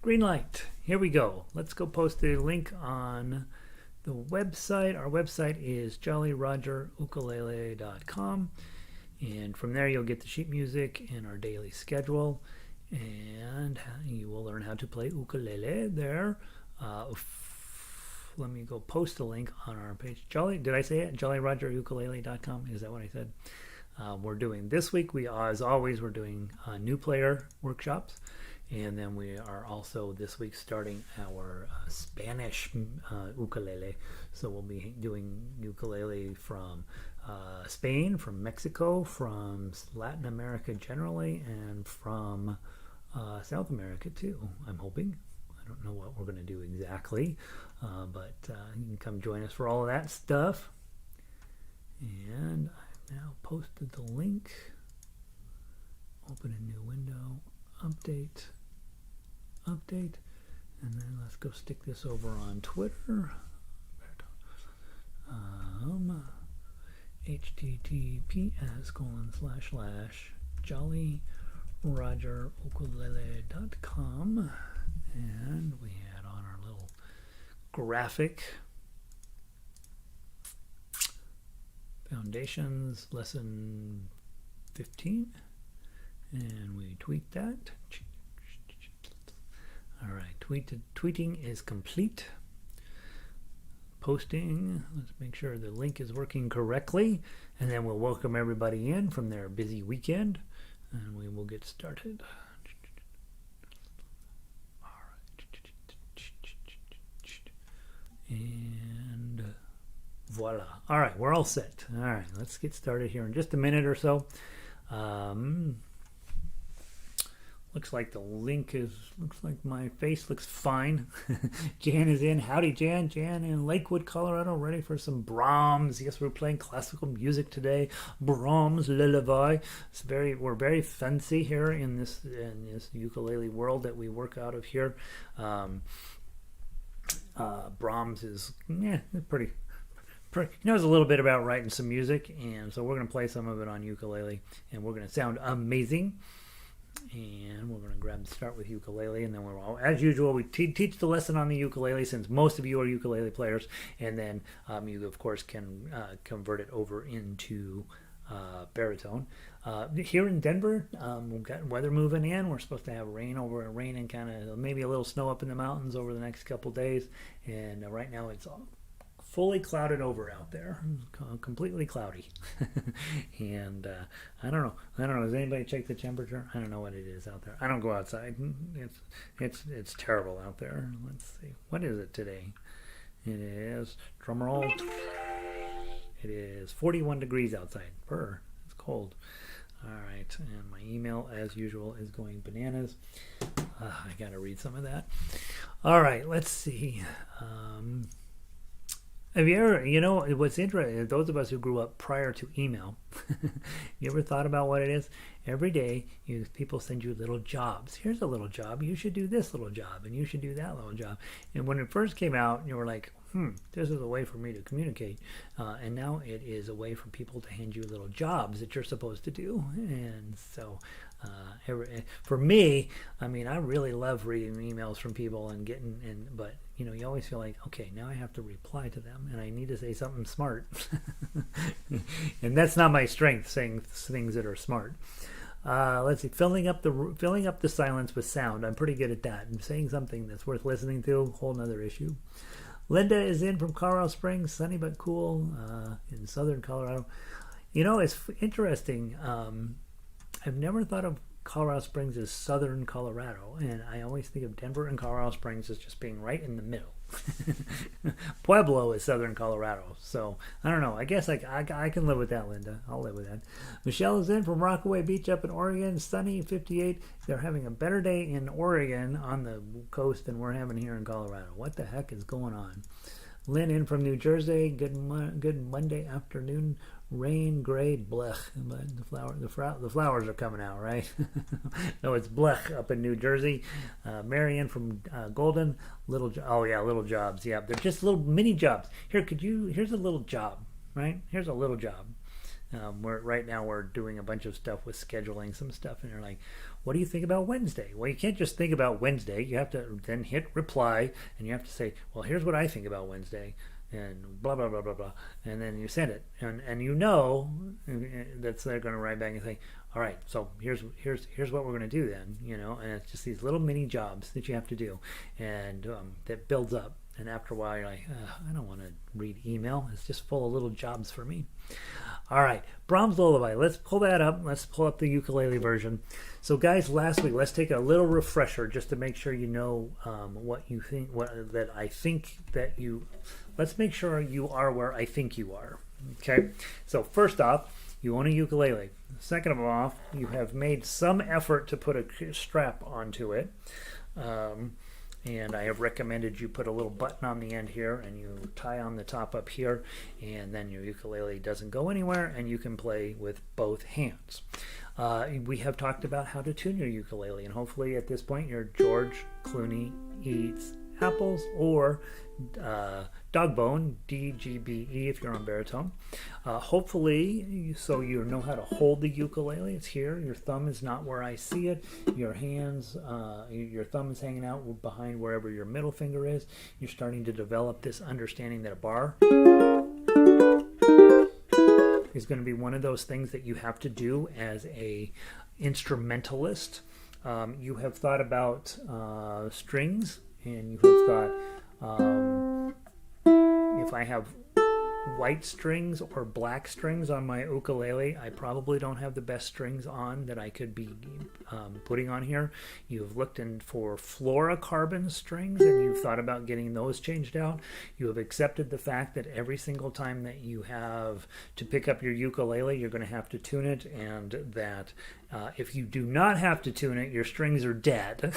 Green light. Here we go. Let's go post the link on the website. Our website is jollyrogerukulele.com. And from there you'll get the sheet music and our daily schedule. And you will learn how to play ukulele there. Let me go post a link on our page. Did I say it? jollyrogerukulele.com. Is that what I said? We're doing this week. As always, we're doing new player workshops. And then we are also this week starting our Spanish ukulele. So we'll be doing ukulele from Spain, from Mexico, from Latin America generally, and from South America too, I'm hoping. I don't know what we're going to do exactly, but you can come join us for all of that stuff. And I've now posted the link. Open a new window. Update, and then let's go stick this over on Twitter. https://jollyrogerukulele.com, and we had on our little graphic foundations lesson 15. And we tweet that. All right, tweeting is complete. Posting, let's make sure the link is working correctly. And then we'll welcome everybody in from their busy weekend. And we will get started. All right. And voila. All right, we're all set. All right, let's get started here in just a minute or so. Looks like my face looks fine. Jan is in. Howdy, Jan. Jan in Lakewood, Colorado, ready for some Brahms. Yes, we're playing classical music today. Brahms Lullabye. We're very fancy here in this ukulele world that we work out of here. Brahms is pretty. He knows a little bit about writing some music, and so we're going to play some of it on ukulele, and we're going to sound amazing. And we're going to start with ukulele, and then as usual, we teach the lesson on the ukulele, since most of you are ukulele players, and then you of course can convert it over into baritone. Here in Denver, we've got weather moving in. We're supposed to have rain and kind of maybe a little snow up in the mountains over the next couple days, and right now it's fully clouded over out there, completely cloudy. And I don't know. Has anybody checked the temperature? I don't know what it is out there. I don't go outside. It's terrible out there. Let's see. What is it today? It is, drum roll. It is 41 degrees outside. It's cold. All right, and my email, as usual, is going bananas. I got to read some of that. All right, let's see. Have you ever, what's interesting, those of us who grew up prior to email, you ever thought about what it is? Every day, people send you little jobs. Here's a little job. You should do this little job, and you should do that little job. And when it first came out, you were like, this is a way for me to communicate. And now it is a way for people to hand you little jobs that you're supposed to do. And so for me, I really love reading emails from people but you always feel like, okay, now I have to reply to them, and I need to say something smart. And that's not my strength, saying things that are smart. Let's see, filling up the silence with sound. I'm pretty good at that. And saying something that's worth listening to, whole nother issue. Linda is in from Colorado Springs, sunny but cool, in southern Colorado. It's interesting. I've never thought of Colorado Springs as southern Colorado, and I always think of Denver and Colorado Springs as just being right in the middle. Pueblo is southern Colorado, so I don't know. I guess I can live with that, Linda. I'll live with that. Michelle is in from Rockaway Beach up in Oregon, sunny, 58. They're having a better day in Oregon on the coast than we're having here in Colorado. What the heck is going on? Lynn in from New Jersey. Good Monday afternoon. Rain, gray, blech. But the flowers are coming out, right? No, it's blech up in New Jersey. Marianne from Golden. Little jobs. Yeah, they're just little mini jobs. Here's a little job, right? Here's a little job. Right now we're doing a bunch of stuff with scheduling some stuff, and they're like, what do you think about Wednesday? Well, you can't just think about Wednesday. You have to then hit reply, and you have to say, well, here's what I think about Wednesday, and blah blah blah blah blah, and then you send it, and you know that's they're going to write back and say, all right, so here's what we're going to do then, and it's just these little mini jobs that you have to do, and that builds up. And after a while, you're like, I don't want to read email. It's just full of little jobs for me. All right, Brahms Lullabye. Let's pull that up. Let's pull up the ukulele version. So, guys, last week, let's take a little refresher just to make sure you know what you think. Let's make sure you are where I think you are. Okay. So, first off, you own a ukulele. Second of all, you have made some effort to put a strap onto it. And I have recommended you put a little button on the end here, and you tie on the top up here, and then your ukulele doesn't go anywhere, and you can play with both hands. We have talked about how to tune your ukulele, and hopefully at this point you're George Clooney Eats Apples, or Dogbone, DGBE if you're on baritone. Hopefully, so you know how to hold the ukulele. It's here. Your thumb is not where I see it. Your hands, your thumb is hanging out behind wherever your middle finger is. You're starting to develop this understanding that a bar is going to be one of those things that you have to do as a instrumentalist. You have thought about strings, and you have thought, if I have white strings or black strings on my ukulele, I probably don't have the best strings on that I could be putting on here. You've looked in for fluorocarbon strings, and you've thought about getting those changed out. You have accepted the fact that every single time that you have to pick up your ukulele, you're going to have to tune it, and that if you do not have to tune it, your strings are dead.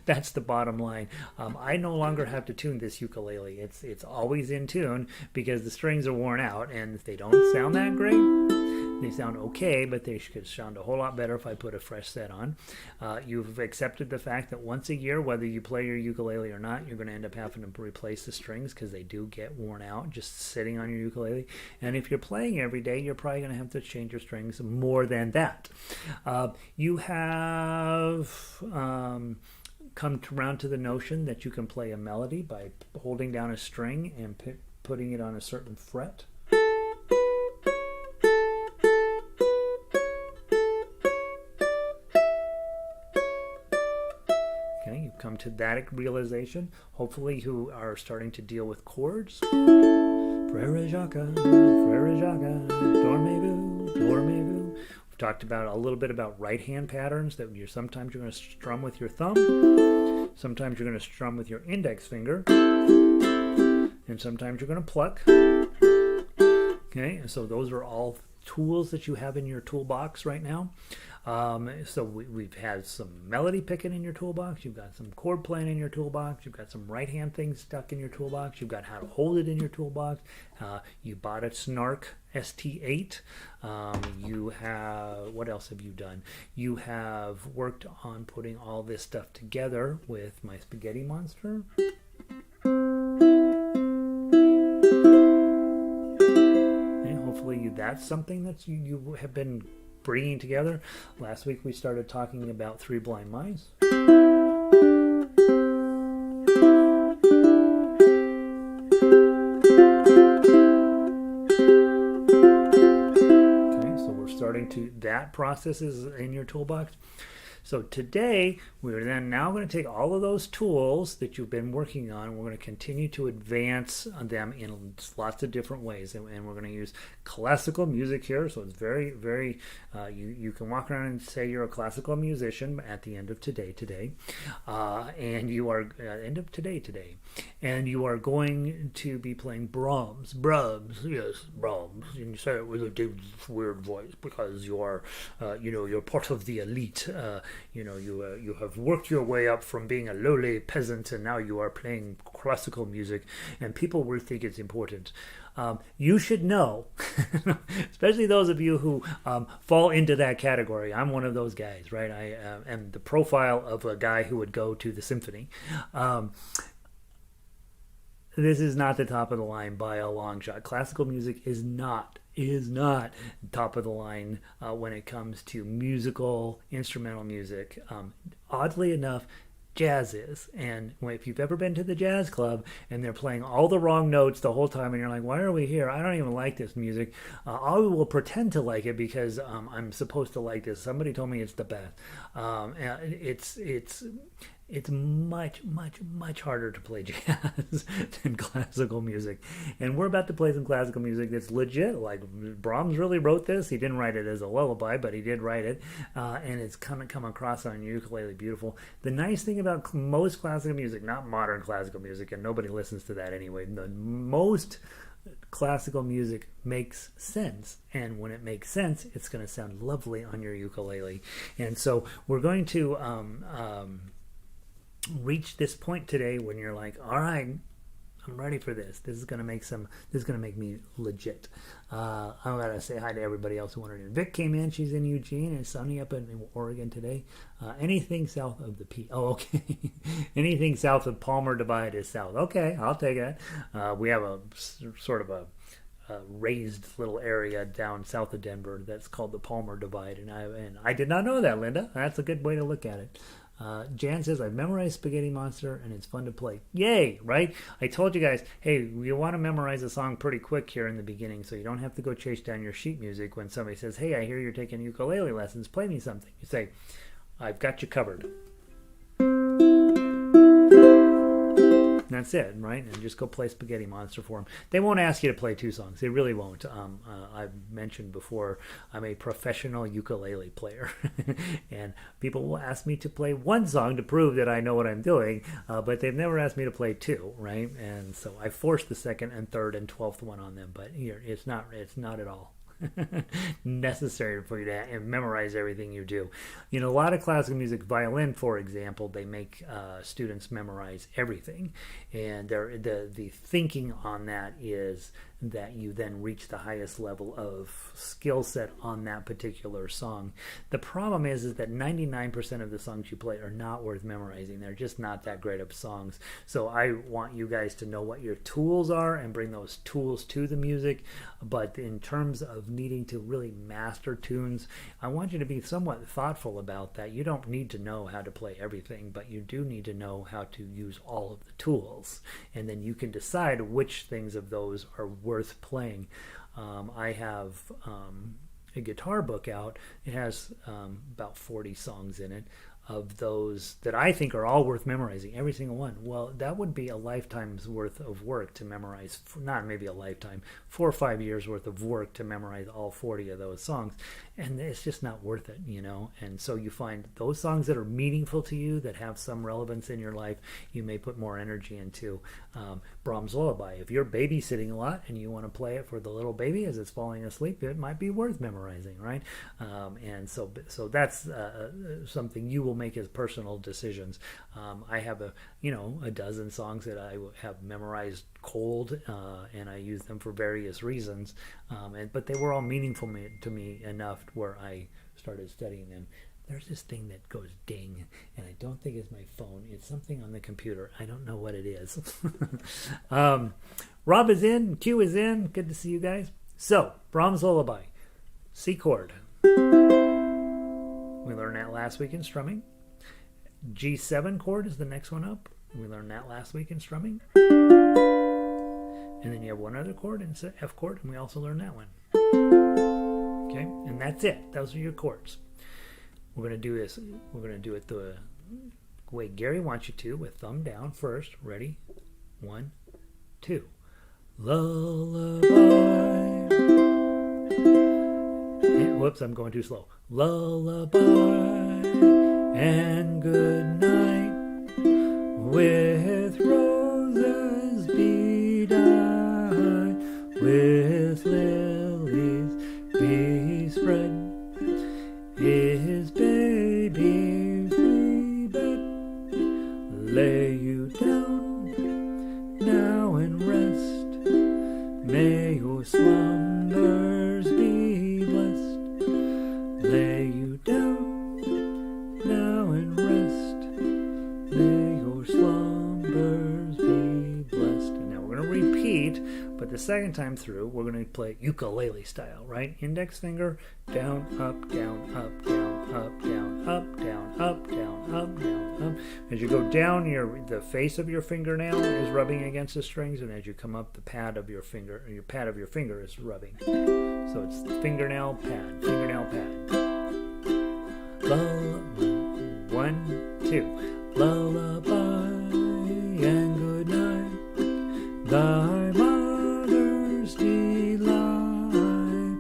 That's the bottom line. I no longer have to tune this ukulele. It's always in tune because the strings are worn out, and if they don't sound that great, they sound okay, but they should sound a whole lot better if I put a fresh set on. You've accepted the fact that once a year, whether you play your ukulele or not, you're going to end up having to replace the strings because they do get worn out just sitting on your ukulele. And if you're playing every day, you're probably going to have to change your strings more than that. You have come around to the notion that you can play a melody by holding down a string and putting it on a certain fret. Okay, you've come to that realization. Hopefully you are starting to deal with chords. Frere Jacques, dormez-vous, dormez-vous. We've talked about a little bit about right hand patterns that sometimes you're going to strum with your thumb, sometimes you're going to strum with your index finger, and sometimes you're going to pluck. Okay, so those are all tools that you have in your toolbox right now. So we've had some melody picking in your toolbox. You've got some chord playing in your toolbox. You've got some right hand things stuck in your toolbox. You've got how to hold it in your toolbox. You bought a Snark ST8. You have, what else have you done? You have worked on putting all this stuff together with my spaghetti monster. And hopefully that's something that you have been bringing together. Last week we started talking about Three Blind Mice. Okay, so we're starting to, that process is in your toolbox. So today, we're then now going to take all of those tools that you've been working on, and we're going to continue to advance them in lots of different ways. And we're going to use classical music here. So it's very, very, you can walk around and say you're a classical musician at the end of today. And you are, end of today. And you are going to be playing Brahms. Yes, Brahms. And you say it with a deep, weird voice because you are, you're part of the elite. You have worked your way up from being a lowly peasant, and now you are playing classical music, and people will think it's important. You should know, especially those of you who fall into that category. I'm one of those guys, right? I am the profile of a guy who would go to the symphony. This is not the top of the line by a long shot. Classical music is not is not top of the line when it comes to musical, instrumental music. Oddly enough, jazz is. And if you've ever been to the jazz club and they're playing all the wrong notes the whole time and you're like, why are we here? I don't even like this music. I will pretend to like it because I'm supposed to like this. Somebody told me it's the best. It's much harder to play jazz than classical music. And we're about to play some classical music that's legit. Like Brahms really wrote this. He didn't write it as a lullaby, but he did write it. And it's come across on your ukulele beautiful. The nice thing about most classical music, not modern classical music, and nobody listens to that anyway, most classical music makes sense, and when it makes sense, it's going to sound lovely on your ukulele. And so we're going to reach this point today when you're like, all right, I'm ready for this. This is going to make me legit. I'm going to say hi to everybody else who wanted in. Vic came in. She's in Eugene. It's sunny up in Oregon today. Anything south of the P. Oh, okay. Anything south of Palmer Divide is south. Okay, I'll take that. We have a sort of a raised little area down south of Denver that's called the Palmer Divide, and I did not know that, Linda. That's a good way to look at it. Jan says, I've memorized Spaghetti Monster and it's fun to play. Yay, right? I told you guys, hey, you want to memorize a song pretty quick here in the beginning so you don't have to go chase down your sheet music when somebody says, hey, I hear you're taking ukulele lessons. Play me something. You say, I've got you covered. That's it, right? And just go play Spaghetti Monster for them. They won't ask you to play two songs. They really won't. I've mentioned before, I'm a professional ukulele player. And people will ask me to play one song to prove that I know what I'm doing, but they've never asked me to play two, right? And so I force the second and third and 12th one on them, but here, it's not at all necessary for you to memorize everything you do. You know, a lot of classical music, violin, for example, they make students memorize everything, and the thinking on that is that you then reach the highest level of skill set on that particular song. The problem is that 99% of the songs you play are not worth memorizing. They're just not that great of songs. So I want you guys to know what your tools are and bring those tools to the music. But in terms of needing to really master tunes, I want you to be somewhat thoughtful about that. You don't need to know how to play everything, but you do need to know how to use all of the tools. And then you can decide which things of those are worth playing. I have a guitar book out. It has about 40 songs in it, of those that I think are all worth memorizing, every single one. Well, that would be a lifetime's worth of work to memorize, not maybe a lifetime, 4 or 5 years worth of work to memorize all 40 of those songs. And it's just not worth it, you know. And so you find those songs that are meaningful to you, that have some relevance in your life, you may put more energy into. Brahms Lullabye. If you're babysitting a lot and you want to play it for the little baby as it's falling asleep, it might be worth memorizing, right? And so that's something you will make as personal decisions. I have a dozen songs that I have memorized cold, and I use them for various reasons. But they were all meaningful to me enough where I started studying them. There's this thing that goes ding, and I don't think it's my phone. It's something on the computer. I don't know what it is. Rob is in. Q is in. Good to see you guys. So, Brahms Lullabye. C chord. We learned that last week in strumming. G7 chord is the next one up. We learned that last week in strumming. And then you have one other chord, and it's an F chord, and we also learned that one. Okay, and that's it. Those are your chords. We're going to do this. We're going to do it the way Gary wants you to, with thumb down first. Ready? 1, 2. Lullaby. And, whoops, I'm going too slow. Lullaby and good night, with roses be dyed, with lilies be spread. His baby's wee bed, lay you down now and rest. May your slumbers be blessed. Lay you down now and rest. May your slumbers be blessed. And now we're going to repeat, but the the second time through, we're going to play ukulele style, right? Index finger, down, up, down, up, down, up, down, up, down, up, down, up, down, up. As you go down, the face of your fingernail is rubbing against the strings, and as you come up, the pad of your finger is rubbing. So it's fingernail, pad, fingernail, pad. Lullaby, 1, 2. Lullaby and good night. Thy mother's delight,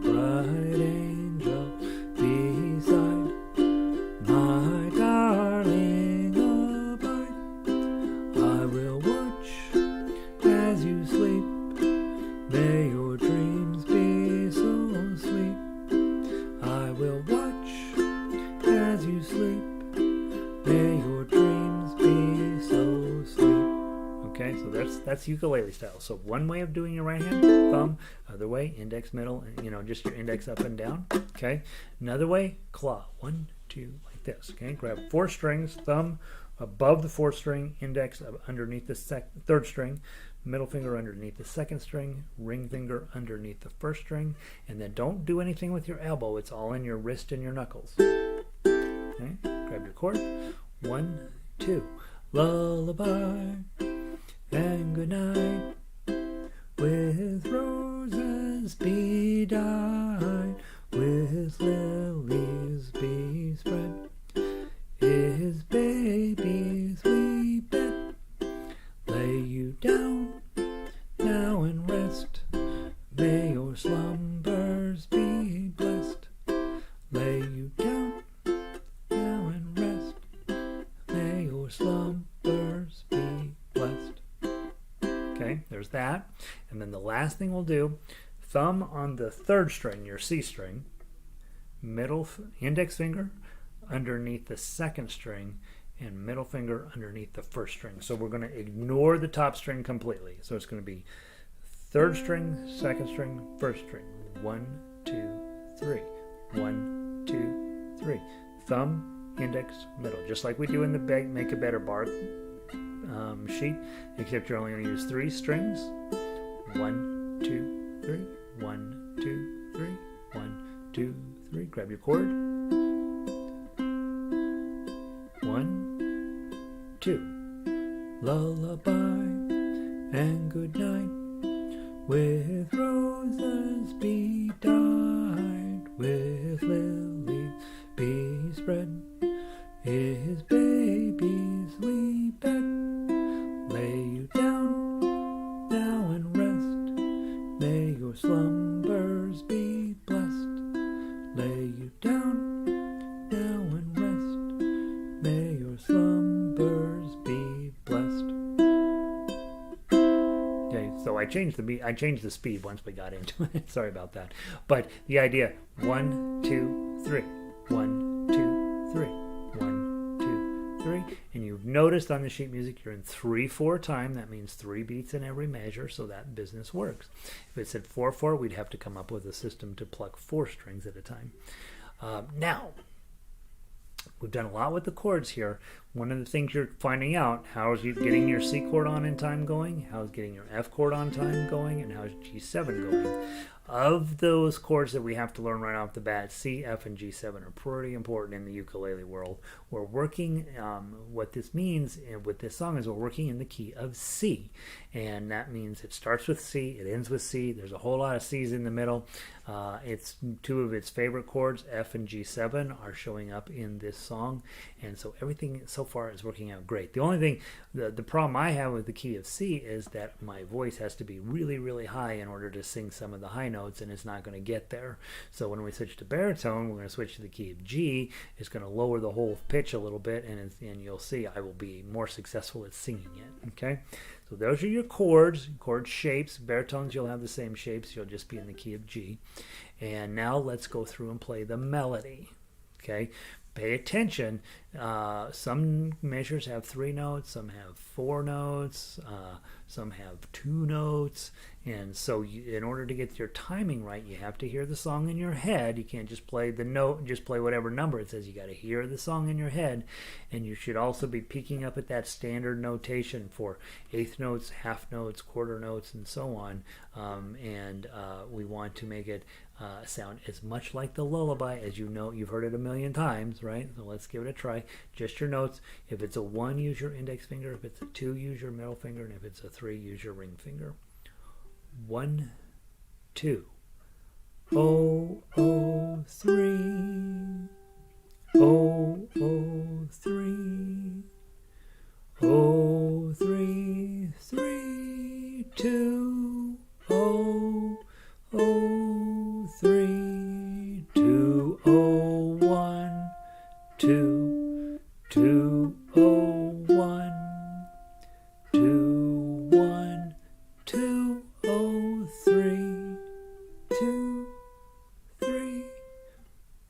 bright angel beside, my darling abide. I will watch as you sleep. May your dreams be so sweet. I will watch as you sleep. May your dreams be so sweet. Okay, so that's ukulele style. So one way of doing your right hand, thumb. Other way, index, middle, and just your index up and down. Okay, another way, claw. 1, 2, like this. Okay, grab 4 strings, thumb above the 4th string, index underneath the 3rd string, middle finger underneath the 2nd string, ring finger underneath the 1st string, and then don't do anything with your elbow. It's all in your wrist and your knuckles. Okay, grab your chord. 1, 2. Lullaby and good night, with roses be dyed, with lilies be spread, his baby's wee bed. Lay you down now and rest, may your slumbers be blessed. Lay you down now and rest, may your slumbers be blessed. Okay, there's that. And then the last thing we'll do, thumb on the 3rd string, your C string, index finger underneath the 2nd string, and middle finger underneath the 1st string. So we're going to ignore the top string completely. So it's going to be 3rd string, 2nd string, 1st string. 1, 2, 3. 1, 2, 3. Thumb, index, middle. Just like we do in the Make a Better bar sheet, except you're only going to use 3 strings. 1, 2, 3. 1, 2, 3. 1, 2, 3. Grab your chord. 1, 2. Lullaby and good night, with roses be dyed, with lilies be spread, his baby's wee bed. Lay you down now and rest, may your slumbers be blessed. Lay you down now and rest, may your slumbers be blessed. Okay, so I changed the speed once we got into it. Sorry about that. But the idea, 1, 2, 3. 1, 2, 3. 1, 2, 3. And you've noticed on the sheet music you're in 3/4 time. That means 3 beats in every measure, so that business works. If it said 4/4, we'd have to come up with a system to pluck 4 strings at a time. Now, we've done a lot with the chords here. One of the things you're finding out, how is you getting your C chord on in time going, how is getting your F chord on time going, and how is G7 going. Of those chords that we have to learn right off the bat, C, F, and G7 are pretty important in the ukulele world. We're working, what this means with this song is we're working in the key of C. And that means it starts with C, it ends with C. There's a whole lot of C's in the middle. It's 2 of its favorite chords, F and G7, are showing up in this song. And so everything so far is working out great. The only thing, the problem I have with the key of C is that my voice has to be really, really high in order to sing some of the high notes, and it's not going to get there. So when we switch to baritone, we're going to switch to the key of G. It's going to lower the whole pitch a little bit, and you'll see I will be more successful at singing it. Okay, so those are your chords, chord shapes. Baritones, you'll have the same shapes. You'll just be in the key of G. And now let's go through and play the melody. Okay, pay attention. Some measures have 3 notes, some have 4 notes, some have 2 notes, and so in order to get your timing right, you have to hear the song in your head. You can't just play the note, just play whatever number it says. You got to hear the song in your head, and you should also be picking up at that standard notation for eighth notes, half notes, quarter notes, and so on. We want to make it sound as much like the lullaby as you know. You've heard it a million times, right? So let's give it a try. Just your notes. If it's a 1, use your index finger. If it's a 2, use your middle finger. And if it's a 3, use your ring finger. 1, 2. Oh, oh, 3. Oh, oh, 3. Oh, 3, 3, 2. Oh, oh, 3, 2, oh, 1, 2, 2, oh, 1, 2, 1, 2, oh, 3, 2, 3,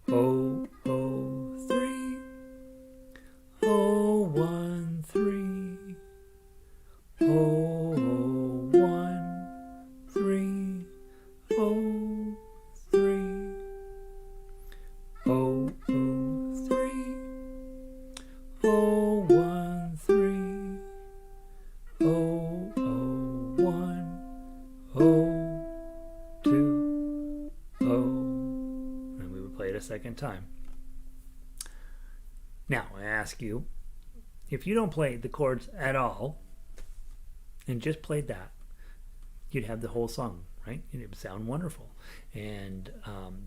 oh, oh, 3, oh, 1, 3, oh, 1, 3, oh, 3, oh, oh, 3, oh, 1, 3, oh, oh, 1, oh, 2, oh. And we would play it a second time. Now, I ask you, if you don't play the chords at all, and just played that, you'd have the whole song, right? And it would sound wonderful. And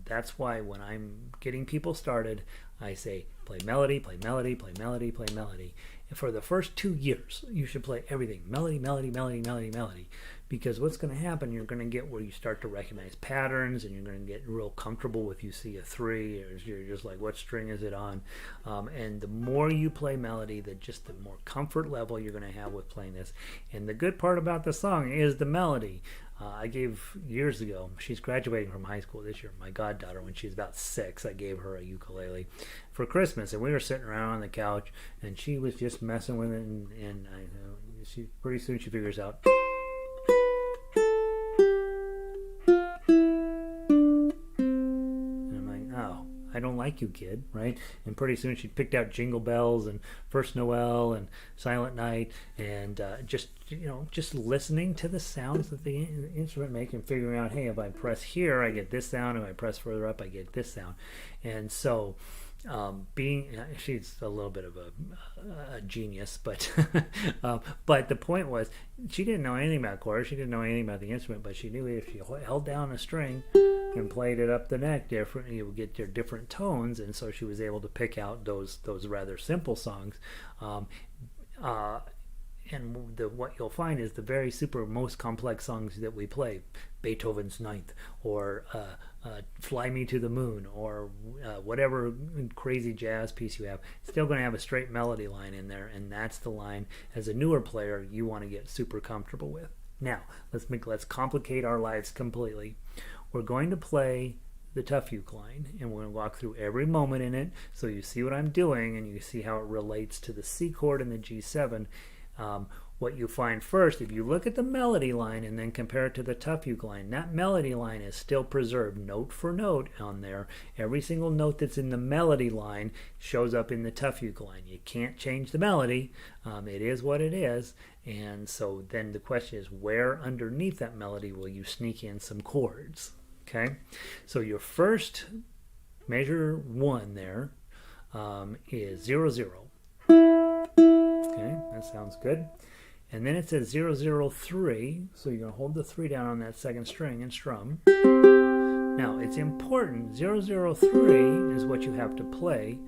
that's why when I'm getting people started, I say, play melody, play melody, play melody, play melody. And for the first 2 years, you should play everything. Melody, melody, melody, melody, melody. Because what's going to happen, you're going to get where you start to recognize patterns, and you're going to get real comfortable with you see a 3, or you're just like, what string is it on? And the more you play melody, the more comfort level you're going to have with playing this. And the good part about the song is the melody. I gave years ago, she's graduating from high school this year, my goddaughter, when she was about 6, I gave her a ukulele for Christmas, and we were sitting around on the couch, and she was just messing with it, and she pretty soon she figures out. I don't like you, kid, right? And pretty soon she picked out Jingle Bells and First Noel and Silent Night, and just listening to the sounds that the instrument makes and figuring out, hey, if I press here, I get this sound. If I press further up, I get this sound. And so she's a little bit of a genius, but but the point was, she didn't know anything about chords. She didn't know anything about the instrument, but she knew if she held down a string and played it up the neck different, you would get your different tones, and so she was able to pick out those rather simple songs. And what you'll find is the very most complex songs that we play, Beethoven's Ninth, or Fly Me to the Moon, or whatever crazy jazz piece you have, still going to have a straight melody line in there, and that's the line, as a newer player, you want to get super comfortable with. Now, let's complicate our lives completely. We're going to play the tough uke line, and we're going to walk through every moment in it, so you see what I'm doing, and you see how it relates to the C chord and the G7. What you find first, if you look at the melody line and then compare it to the tough uke line, that melody line is still preserved note for note on there. Every single note that's in the melody line shows up in the tough uke line. You can't change the melody. It is what it is. And so then the question is, where underneath that melody will you sneak in some chords? Okay, so your first measure 1 there is 0, 0. Okay, that sounds good. And then it says 0, 0, 3, so you're going to hold the 3 down on that second string and strum. Now, it's important, 0, 0, 3 is what you have to play.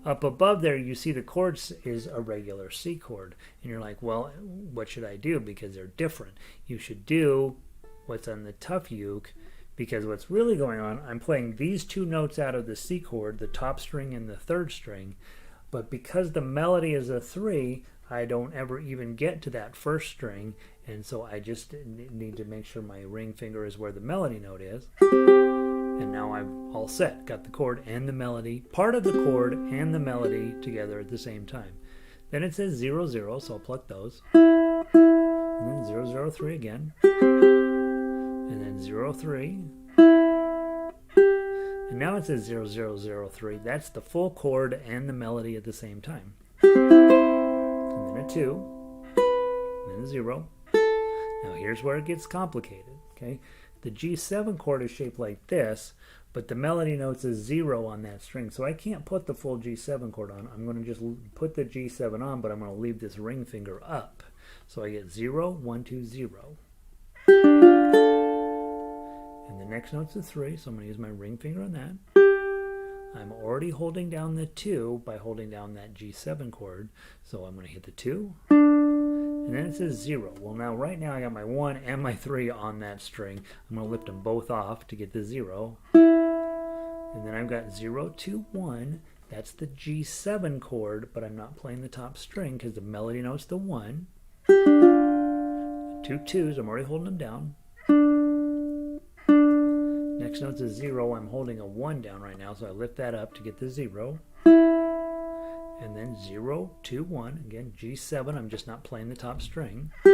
Up above there, you see the chords is a regular C chord. And you're like, well, what should I do? Because they're different. You should do what's on the tough uke, because what's really going on, I'm playing these 2 notes out of the C chord, the top string and the third string, but because the melody is a 3, I don't ever even get to that first string, and so I just need to make sure my ring finger is where the melody note is. And now I'm all set. Got the chord and the melody, part of the chord and the melody together at the same time. Then it says 0, 0, so I'll pluck those. And then 0, 0, 3 again. And then 0, 3. And now it says 0, 0, 0, 3. That's the full chord and the melody at the same time. And then a 2. And then a 0. Now here's where it gets complicated. Okay, the G7 chord is shaped like this, but the melody notes is 0 on that string, so I can't put the full G7 chord on. I'm going to just put the G7 on, but I'm going to leave this ring finger up. So I get 0, 1, 2, 0. And the next note's a 3, so I'm going to use my ring finger on that. I'm already holding down the 2 by holding down that G7 chord, so I'm going to hit the 2. And then it says 0. Well, now right now I got my 1 and my 3 on that string. I'm going to lift them both off to get the 0. And then I've got 0, 2, 1. That's the G7 chord, but I'm not playing the top string because the melody note's the 1. 2 2s, I'm already holding them down. Next note's a 0. I'm holding a 1 down right now, so I lift that up to get the 0. And then 0, 2, 1. Again, G7, I'm just not playing the top string. 2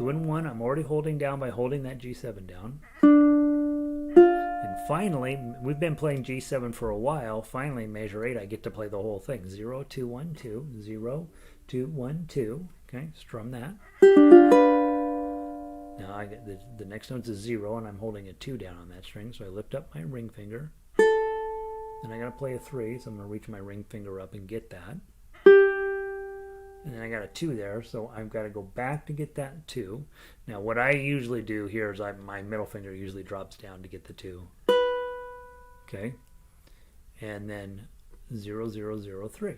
and 1, I'm already holding down by holding that G7 down. And finally, we've been playing G7 for a while. Finally, measure 8, I get to play the whole thing. 0, 2, 1, 2. 0, 2, 1, 2. Okay, strum that. Now I get the next note's a 0, and I'm holding a 2 down on that string, so I lift up my ring finger. Then I got to play a 3, so I'm going to reach my ring finger up and get that. And then I got a 2 there, so I've got to go back to get that 2. Now what I usually do here is my middle finger usually drops down to get the 2. Okay? And then 0, 0, 0, 3.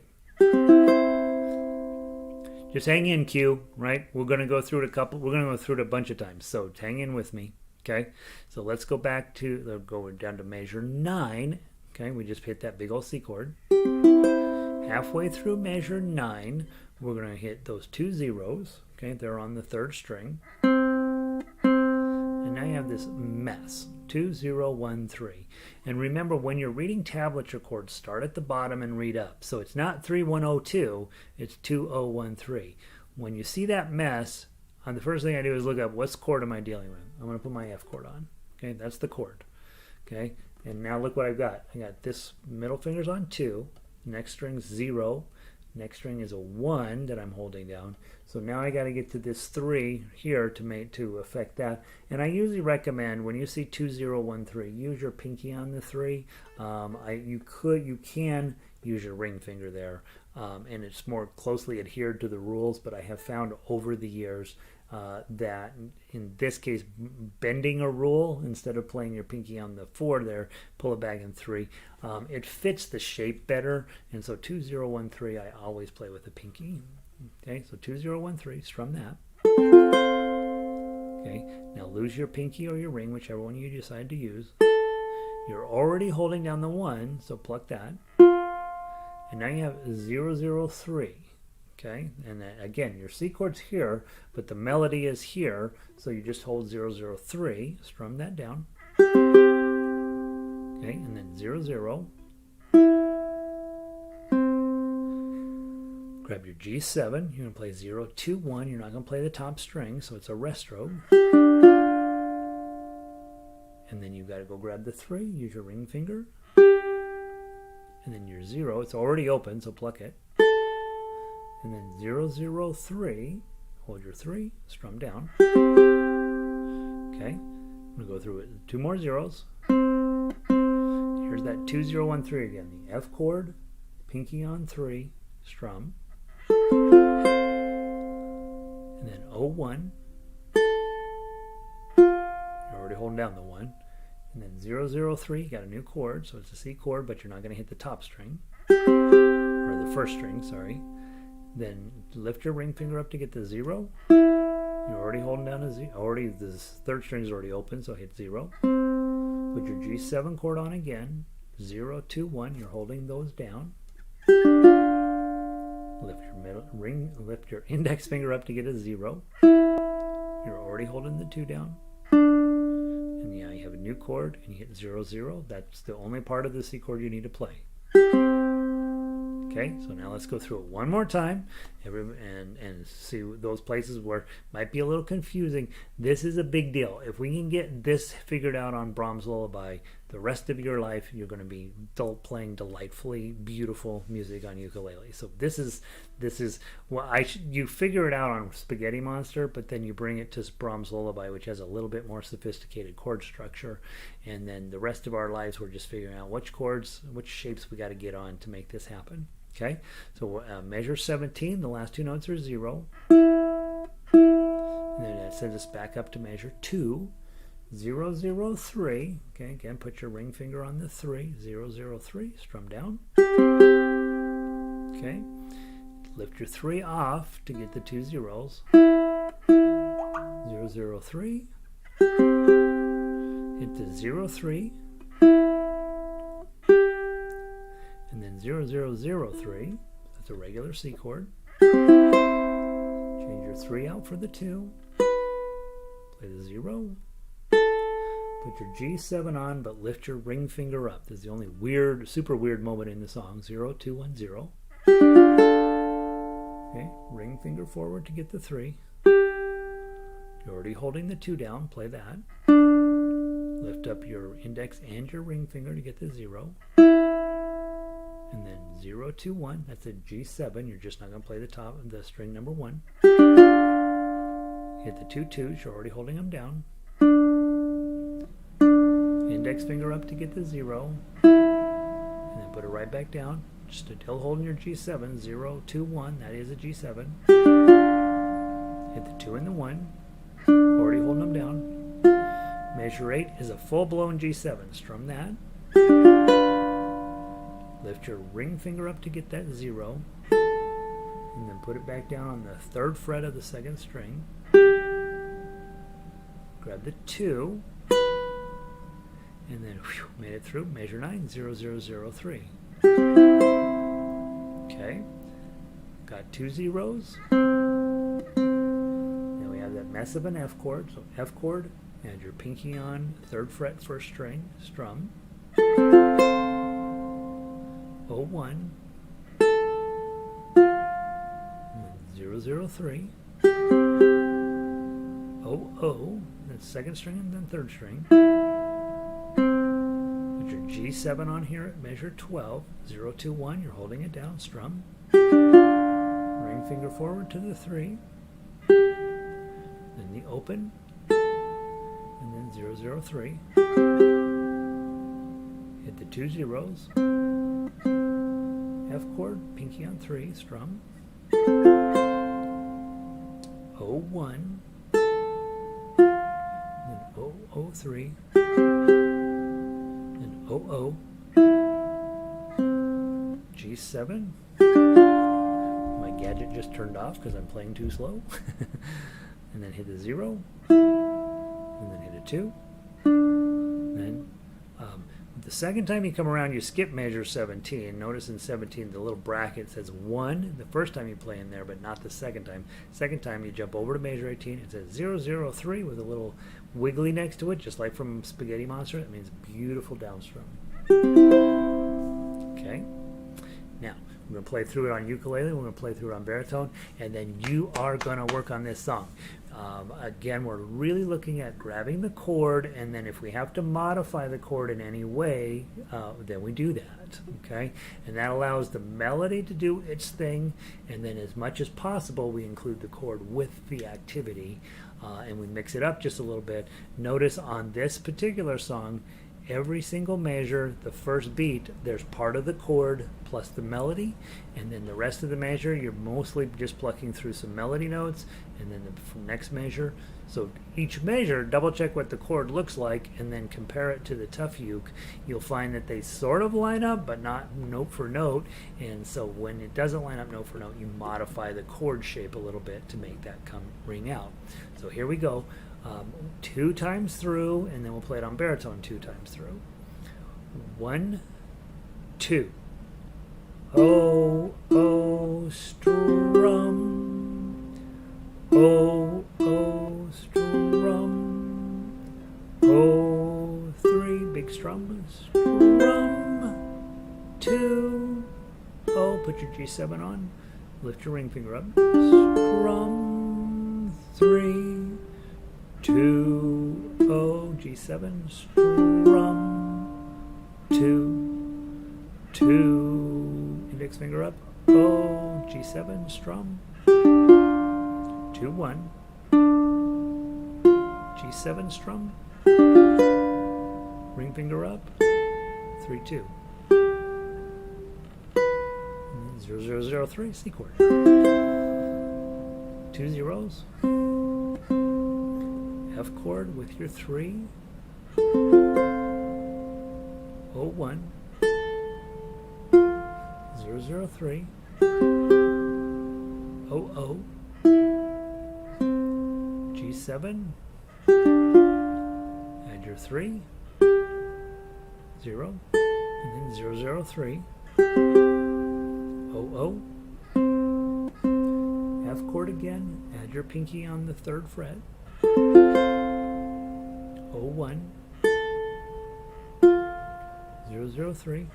Just hang in, Q, right? We're going to go through it we're going to go through it a bunch of times, so hang in with me. Okay? So let's go back to, go down to measure 9. Okay, we just hit that big old C chord. Halfway through measure 9, we're going to hit those 2 zeros. Okay, they're on the 3rd string. And now you have this mess. 2, 0, 1, 3. And remember, when you're reading tablature chords, start at the bottom and read up. So it's not 3, 1, 0, 2, it's 2, 0, 1, 3. When you see that mess, the first thing I do is look up, what chord am I dealing with? I'm going to put my F chord on. Okay, that's the chord. Okay. And now look what I've got. I got this middle finger's on 2. Next string's 0. Next string is a 1 that I'm holding down. So now I got to get to this 3 here to affect that. And I usually recommend when you see 2, 0, 1, 3, use your pinky on the 3. You can use your ring finger there, and it's more closely adhered to the rules. But I have found over the years that in this case, bending a rule instead of playing your pinky on the 4 there, pull it back in 3. It fits the shape better, and so 2, 0, 1, 3, I always play with the pinky. Okay, so 2, 0, 1, 3, strum that. Okay, now lose your pinky or your ring, whichever one you decide to use. You're already holding down the 1, so pluck that. And now you have 0, 0, 3. Okay, and then again, your C chord's here, but the melody is here, so you just hold 0, 0, 3, strum that down. Okay, and then 0, 0. Grab your G7, you're going to play 0, 2, 1, you're not going to play the top string, so it's a restro. And then you've got to go grab the 3, use your ring finger. And then your 0, it's already open, so pluck it. And then 0, 0, 3, hold your 3, strum down. Okay, I'm going to go through it. 2 more zeros. Here's that 2, 0, 1, 3 again. The F chord, pinky on 3, strum. And then 0, 1. You're already holding down the 1. And then 0, 0, 3, you got a new chord, so it's a C chord, but you're not going to hit the top string. Or the 1st string, sorry. Then lift your ring finger up to get the 0. You're already holding down a 0. The 3rd string is already open, so hit 0. Put your G7 chord on again. 0, 2, 1. You're holding those down. Lift your index finger up to get a 0. You're already holding the 2 down. and yeah, you have a new chord, and you hit 0, 0. That's the only part of the C chord you need to play. Okay, so now let's go through it one more time and see those places where it might be a little confusing. This is a big deal. If we can get this figured out on Brahms Lullabye, the rest of your life you're going to be playing delightfully beautiful music on ukulele. So this is well, you figure it out on Spaghetti Monster, but then you bring it to Brahms Lullabye, which has a little bit more sophisticated chord structure, and then the rest of our lives we're just figuring out which chords, which shapes we got to get on to make this happen. Okay, so measure 17, the last two notes are 0. And then that sends us back up to measure 2, 0, 0, 3. Okay, again, put your ring finger on the 3, 0, 0, 3, strum down. Okay, lift your 3 off to get the 2 zeros. 0, 0, 3. Hit the 0, 3. And then 0, 0, 0, 3. That's a regular C chord. Change your 3 out for the 2. Play the 0. Put your G7 on, but lift your ring finger up. This is the only weird, super weird moment in the song. 0, 2, 1, 0. Okay, ring finger forward to get the 3. You're already holding the 2 down. Play that. Lift up your index and your ring finger to get the 0. And then 0, 2, 1, that's a G7. You're just not going to play the top of the string number 1. Hit the 2 2s. You're already holding them down. Index finger up to get the 0. And then put it right back down. Just still holding your G7. 0, 2, 1. That is a G7. Hit the 2 and the 1. Already holding them down. Measure 8 is a full-blown G7. Strum that. Lift your ring finger up to get that 0, and then put it back down on the 3rd fret of the 2nd string. Grab the 2, and then made it through. Measure 9, 0, 0, 0, 3. Okay, got 2 zeros. Now we have that mess of an F chord, so F chord, and your pinky on 3rd fret 1st string, strum. 0, 1, 0, 0, 3, 0, 0, that's 2nd string and then 3rd string. Put your G7 on here at measure 12, 0, 2, 1, you're holding it down, strum. Ring finger forward to the 3, then the open, and then 0, 0, 3. Hit the 2 zeros. F chord, pinky on 3, strum. 0, 1, then 0, 0, 3, then 0, 0, G7. My gadget just turned off because I'm playing too slow. And then hit a 0, and then hit a 2. Then the second time you come around, you skip measure 17. Notice in 17 the little bracket says 1 the first time you play in there, but not the second time. Second time you jump over to measure 18. It says 0, 0, 3 with a little wiggly next to it, just like from Spaghetti Monster. That means beautiful downstrum. Okay. Now we're going to play through it on ukulele. We're going to play through it on baritone, and then you are going to work on this song. Again, we're really looking at grabbing the chord, and then if we have to modify the chord in any way, then we do that, okay? And that allows the melody to do its thing, and then as much as possible, we include the chord with the activity, and we mix it up just a little bit. Notice on this particular song, every single measure, the first beat, there's part of the chord plus the melody, and then the rest of the measure, you're mostly just plucking through some melody notes, and then the next measure. So each measure, double check what the chord looks like, and then compare it to the tough uke. You'll find that they sort of line up, but not note for note, and so when it doesn't line up note for note, you modify the chord shape a little bit to make that ring out. So here we go. 2 times through, and then we'll play it on baritone 2 times through. 1, 2. Oh, oh, strum. Oh, oh, strum. Oh, G7 on, lift your ring finger up, strum, 3, 2, O, G7, strum, 2, 2, index finger up, O, G7, strum, 2, 1, G7 strum, ring finger up, 3, 2. 0003 C chord. 2 zeros. F chord with your 3. 01. 003. 00. G7. Add your 3. 0. And then 003. 00. F chord again. Add your pinky on the 3rd fret. 01. 003.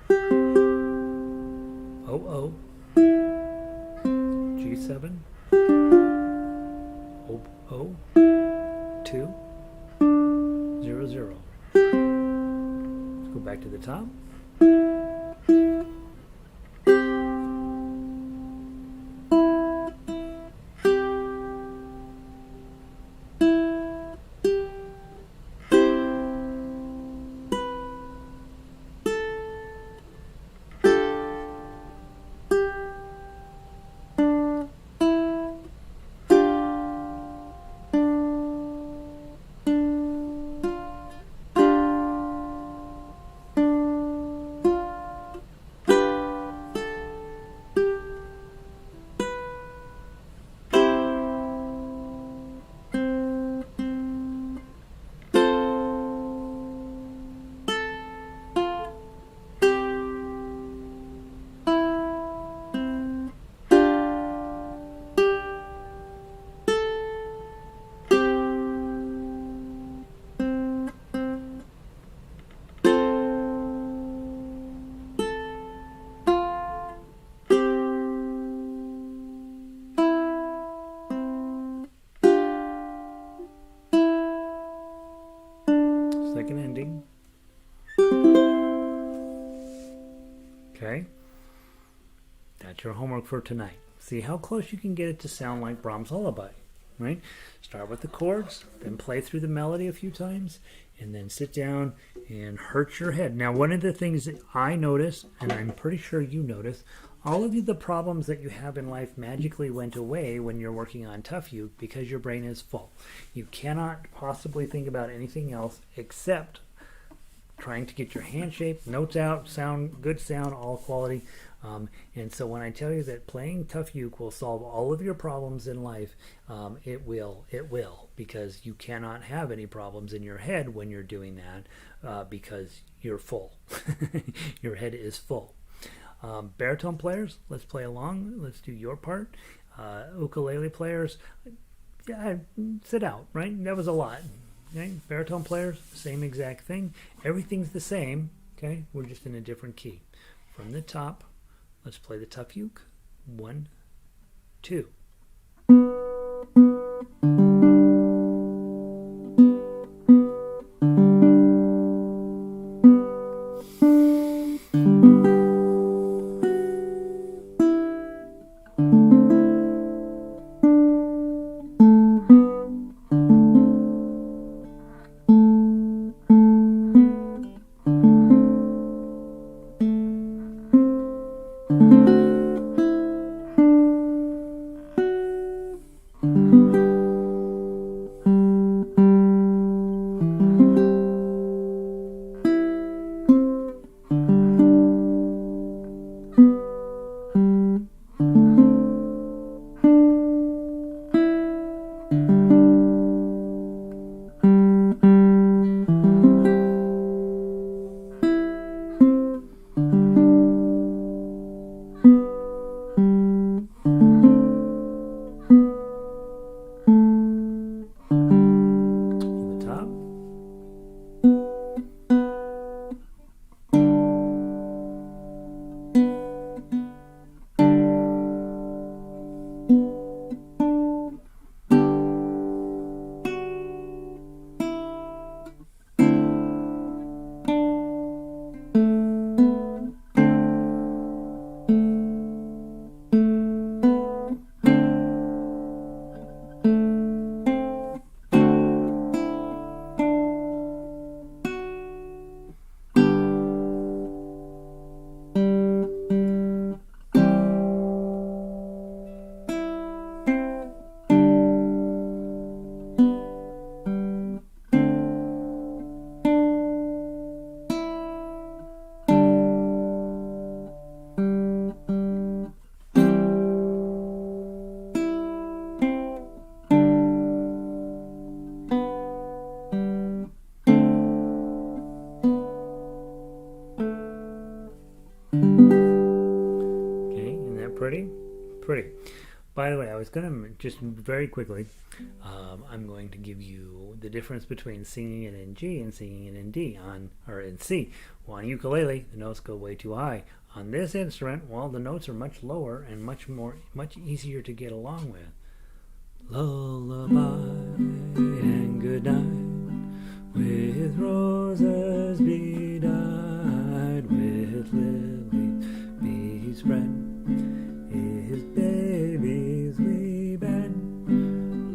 00. G7. 00. 2. 00. Let's go back to the top. Second ending. Okay. That's your homework for tonight. See how close you can get it to sound like Brahms Lullabye, right? Start with the chords, then play through the melody a few times, and then sit down and hurt your head. Now, one of the things that I notice, and I'm pretty sure you notice, all of the problems that you have in life magically went away when you're working on Tough Uke because your brain is full. You cannot possibly think about anything else except trying to get your hand shape, notes out, sound, good sound, all quality. And so when I tell you that playing Tough Uke will solve all of your problems in life, it will, because you cannot have any problems in your head when you're doing that because you're full. Your head is full. Baritone players, let's play along. Let's do your part. Ukulele players, yeah, sit out, right? That was a lot. Okay? Baritone players, same exact thing. Everything's the same. Okay, we're just in a different key. From the top, let's play the Tough Uke. 1, 2. By the way, I was going to just very quickly, I'm going to give you the difference between singing it in G and singing it in D or in C. Well, on ukulele, the notes go way too high. On this instrument, well, the notes are much lower and much easier to get along with. Lullaby and good night, with roses be dyed, with lilies be spread, his babies we bed.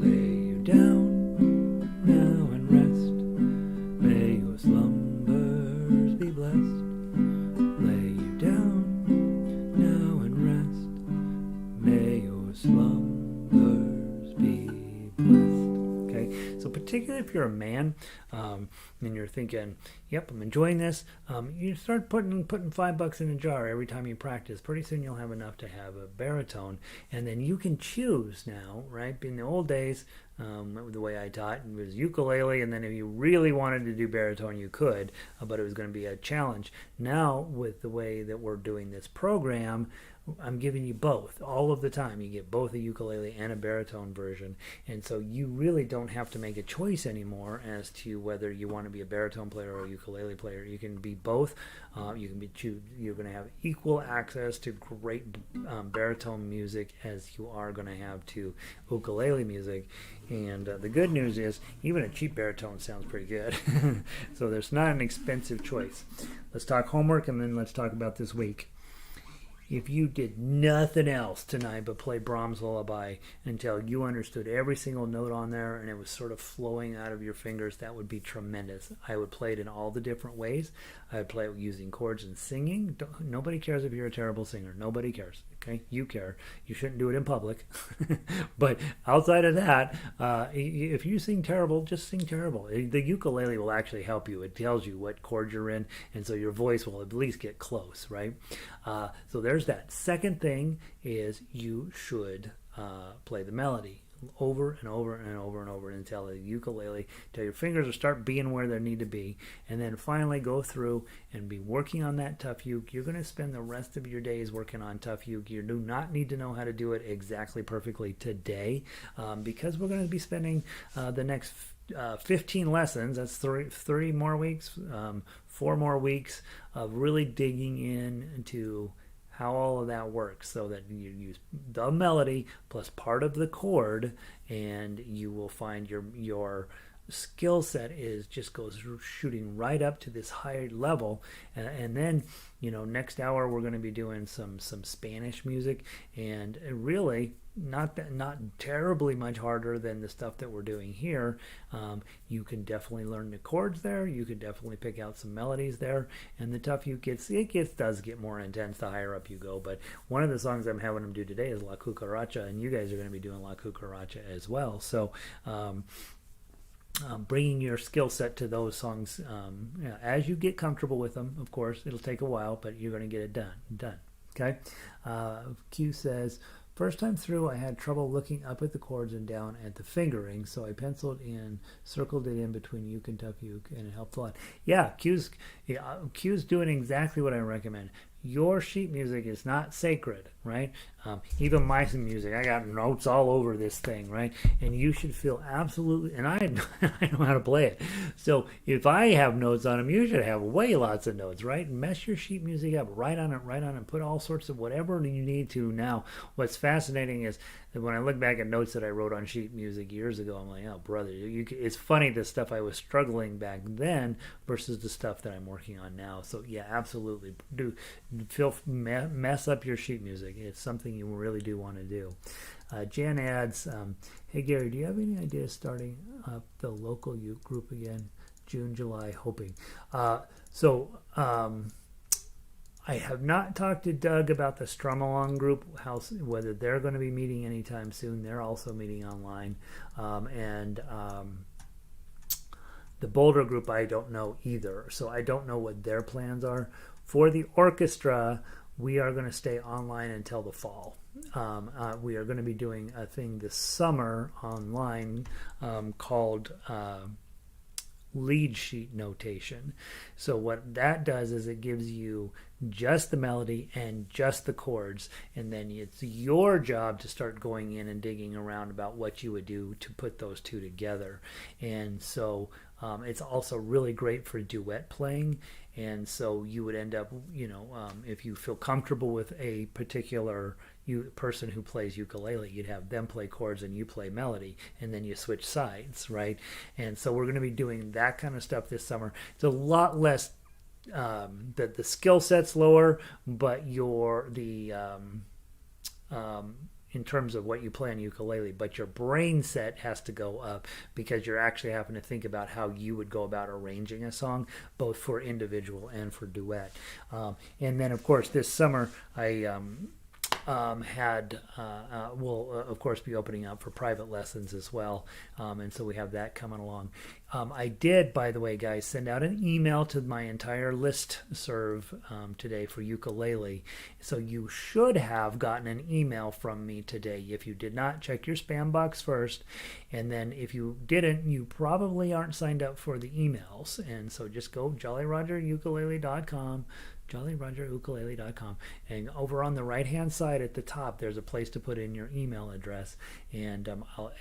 Lay you down now and rest, may your slumbers be blessed. Lay you down now and rest, may your slumbers be blessed. Okay, so particularly if you're a man, and you're thinking, yep, I'm enjoying this, you start putting $5 in a jar every time you practice. Pretty soon you'll have enough to have a baritone, and then you can choose now, right? In the old days, the way I taught, it was ukulele, and then if you really wanted to do baritone, you could, but it was going to be a challenge. Now, with the way that we're doing this program, I'm giving you both all of the time. You get both a ukulele and a baritone version, and so you really don't have to make a choice anymore as to whether you want to be a baritone player or a ukulele player. You can be both. You're going to have equal access to great baritone music as you are going to have to ukulele music. And the good news is even a cheap baritone sounds pretty good. So there's not an expensive choice. Let's talk homework, and then let's talk about this week. If you did nothing else tonight but play Brahms Lullabye until you understood every single note on there and it was sort of flowing out of your fingers, that would be tremendous. I would play it in all the different ways. I would play it using chords and singing. Nobody cares if you're a terrible singer. Nobody cares. Okay, you care. You shouldn't do it in public. But outside of that, if you sing terrible, just sing terrible. The ukulele will actually help you. It tells you what chord you're in, and so your voice will at least get close, right? So there's that. Second thing is you should play the melody over and over and over and over until the ukulele, till your fingers start being where they need to be, and then finally go through and be working on that tough uke. You're going to spend the rest of your days working on tough uke. You do not need to know how to do it exactly perfectly today, because we're going to be spending the next 15 lessons. That's three more weeks, 4 more weeks of really digging into how all of that works, so that you use the melody plus part of the chord, and you will find your skill set goes shooting right up to this higher level. And then, next hour we're going to be doing some Spanish music, and really not terribly much harder than the stuff that we're doing here. You can definitely learn the chords there. You can definitely pick out some melodies there, and the tough does get more intense the higher up you go. But one of the songs I'm having them do today is La Cucaracha, and you guys are going to be doing La Cucaracha as well. So bringing your skill set to those songs as you get comfortable with them. Of course, it'll take a while, but you're going to get it done. Okay. Q says, first time through, I had trouble looking up at the chords and down at the fingering, so I penciled in, circled it in between uke and tough uke, and it helped a lot. Yeah, Q's doing exactly what I recommend. Your sheet music is not sacred, right? Even my music, I got notes all over this thing, right? And you should feel absolutely, and I know how to play it. So if I have notes on them, you should have way lots of notes, right? Mess your sheet music up, write on it, put all sorts of whatever you need to. Now, what's fascinating is that when I look back at notes that I wrote on sheet music years ago, I'm like, oh, brother, it's funny the stuff I was struggling back then versus the stuff that I'm working on now. So yeah, absolutely. Mess up your sheet music. It's something you really do want to do. Jan adds, hey Gary, do you have any ideas starting up the local youth group again? June, July, hoping. I have not talked to Doug about the Strum Along group, whether they're going to be meeting anytime soon. They're also meeting online. The Boulder group, I don't know either. So I don't know what their plans are. For the orchestra, we are going to stay online until the fall. We are going to be doing a thing this summer online called lead sheet notation. So what that does is it gives you just the melody and just the chords, and then it's your job to start going in and digging around about what you would do to put those two together. And so it's also really great for duet playing. And so you would end up, if you feel comfortable with a particular person who plays ukulele, you'd have them play chords and you play melody, and then you switch sides, right? And so we're going to be doing that kind of stuff this summer. It's a lot less, the skill set's lower, but in terms of what you play on ukulele, but your brain set has to go up because you're actually having to think about how you would go about arranging a song, both for individual and for duet. And then, of course, this summer I will of course be opening up for private lessons as well, and so we have that coming along. I did, by the way, guys, send out an email to my entire list serve today for ukulele, so you should have gotten an email from me today. If you did not, check your spam box first, and then if you didn't, you probably aren't signed up for the emails, and so just go jollyrogerukulele.com, jollyrogerukulele.com, and over on the right hand side at the top there's a place to put in your email address, and I'll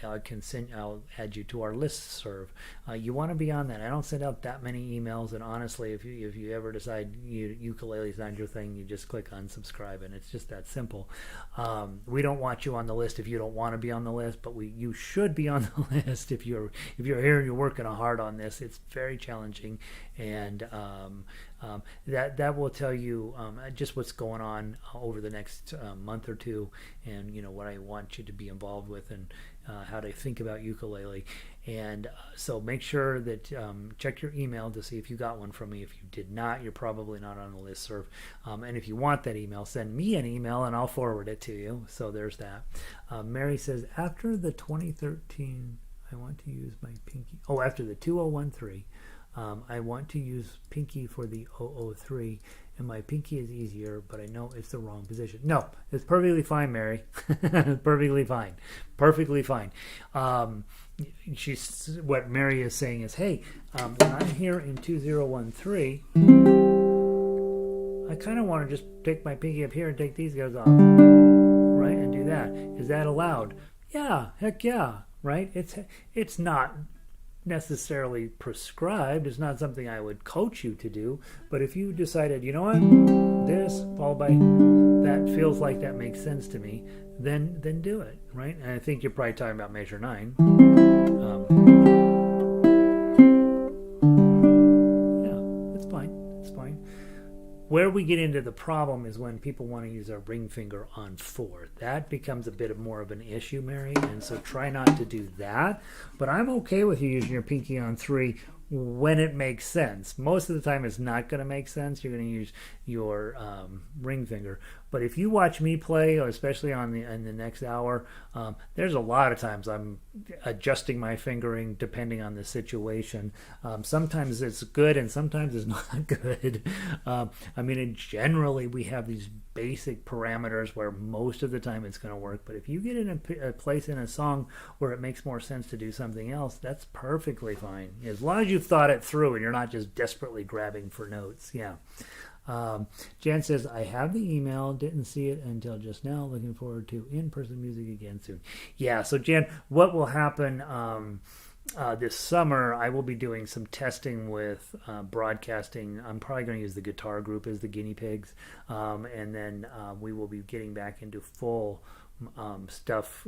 add you to our list serve. You want to be on that. I don't send out that many emails, and honestly, if you ever decide ukulele is not your thing, you just click unsubscribe, and it's just that simple. We don't want you on the list if you don't want to be on the list, but you should be on the list if you're here and you're working hard on this. It's very challenging, and that will tell you just what's going on over the next month or two, and what I want you to be involved with, and how to think about ukulele. And so make sure that check your email to see if you got one from me. If you did not, you're probably not on the listserv. And if you want that email, send me an email and I'll forward it to you. So there's that. Mary says, after the 2013, I want to use my pinky. Oh, after the 2013. I want to use pinky for the 003, and my pinky is easier, but I know it's the wrong position. No, it's perfectly fine, Mary. Perfectly fine. Perfectly fine. What Mary is saying is, hey, when I'm here in 2013, I kind of want to just take my pinky up here and take these guys off, right, and do that. Is that allowed? Yeah, heck yeah, right? It's not necessarily prescribed. It's not something I would coach you to do, but if you decided, you know what, this followed by that feels like that makes sense to me, then do it, right? And I think you're probably talking about measure 9. Yeah, it's fine. It's fine. Where we get into the problem is when people want to use our ring finger on 4. That becomes a bit more of an issue, Mary, and so try not to do that. But I'm okay with you using your pinky on 3 when it makes sense. Most of the time it's not going to make sense. You're going to use your ring finger. But if you watch me play, or especially in the next hour, there's a lot of times I'm adjusting my fingering depending on the situation. Sometimes it's good and sometimes it's not good. Generally we have these basic parameters where most of the time it's going to work. But if you get in a place in a song where it makes more sense to do something else, that's perfectly fine. As long as you've thought it through and you're not just desperately grabbing for notes. Yeah. Jan says, I have the email, didn't see it until just now. Looking forward to in-person music again soon. Yeah, so Jan, what will happen this summer, I will be doing some testing with broadcasting. I'm probably going to use the guitar group as the guinea pigs, and then we will be getting back into full stuff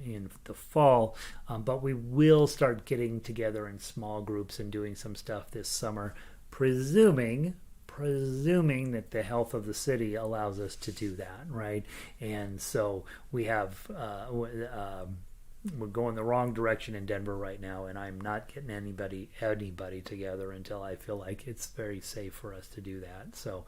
in the fall, but we will start getting together in small groups and doing some stuff this summer, presuming that the health of the city allows us to do that, right? And so we have we're going the wrong direction in Denver right now, and I'm not getting anybody together until I feel like it's very safe for us to do that. So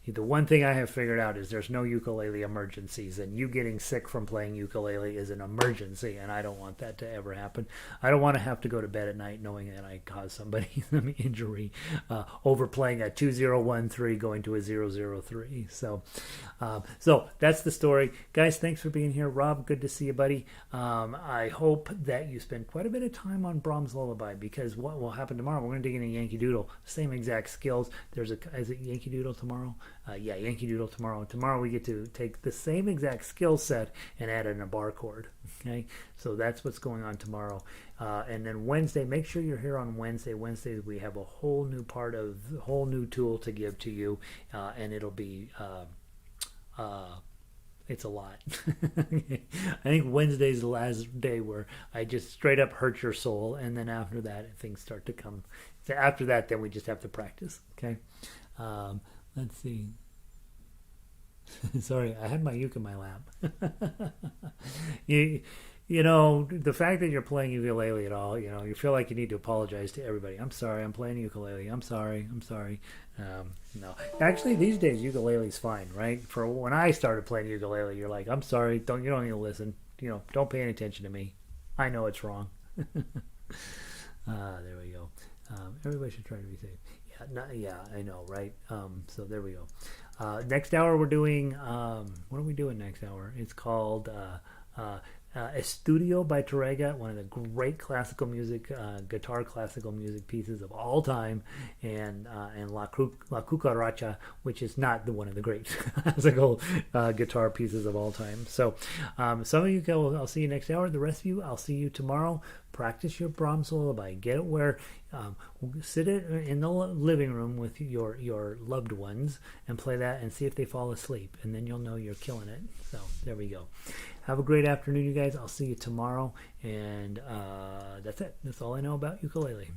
The one thing I have figured out is there's no ukulele emergencies, and you getting sick from playing ukulele is an emergency, and I don't want that to ever happen. I don't want to have to go to bed at night knowing that I caused somebody some injury over playing a 2013 going to a 003. So that's the story, guys. Thanks for being here, Rob. Good to see you, buddy. I hope that you spend quite a bit of time on Brahms Lullabye, because what will happen tomorrow? We're going to dig into Yankee Doodle, same exact skills. Is it Yankee Doodle tomorrow? Yeah, Yankee Doodle tomorrow. Tomorrow we get to take the same exact skill set and add in a bar chord. Okay, so that's what's going on tomorrow. And then Wednesday, make sure you're here on Wednesday. Wednesdays we have a whole new tool to give to you, and it'll be it's a lot. I think Wednesday's the last day where I just straight up hurt your soul, and then after that things start to come. So after that, then we just have to practice. Okay. Let's see. Sorry, I had my uke in my lap. You know, the fact that you're playing ukulele at all, you feel like you need to apologize to everybody. I'm sorry, I'm playing ukulele. I'm sorry. No, actually, these days ukulele's fine, right? For when I started playing ukulele, you're like, I'm sorry, you don't need to listen. Don't pay any attention to me. I know it's wrong. There we go. Everybody should try to be safe. Yeah, I know, right? So there we go. Next hour we're doing, what are we doing next hour? It's called Estudio by Torrega, one of the great classical music, guitar classical music pieces of all time, and La Cucaracha, which is not one of the great classical guitar pieces of all time. So some of you go, I'll see you next hour. The rest of you, I'll see you tomorrow. Practice your Brahms Lullabye. Get it where, sit it in the living room with your loved ones and play that and see if they fall asleep. And then you'll know you're killing it. So there we go. Have a great afternoon, you guys. I'll see you tomorrow. And that's it. That's all I know about ukulele.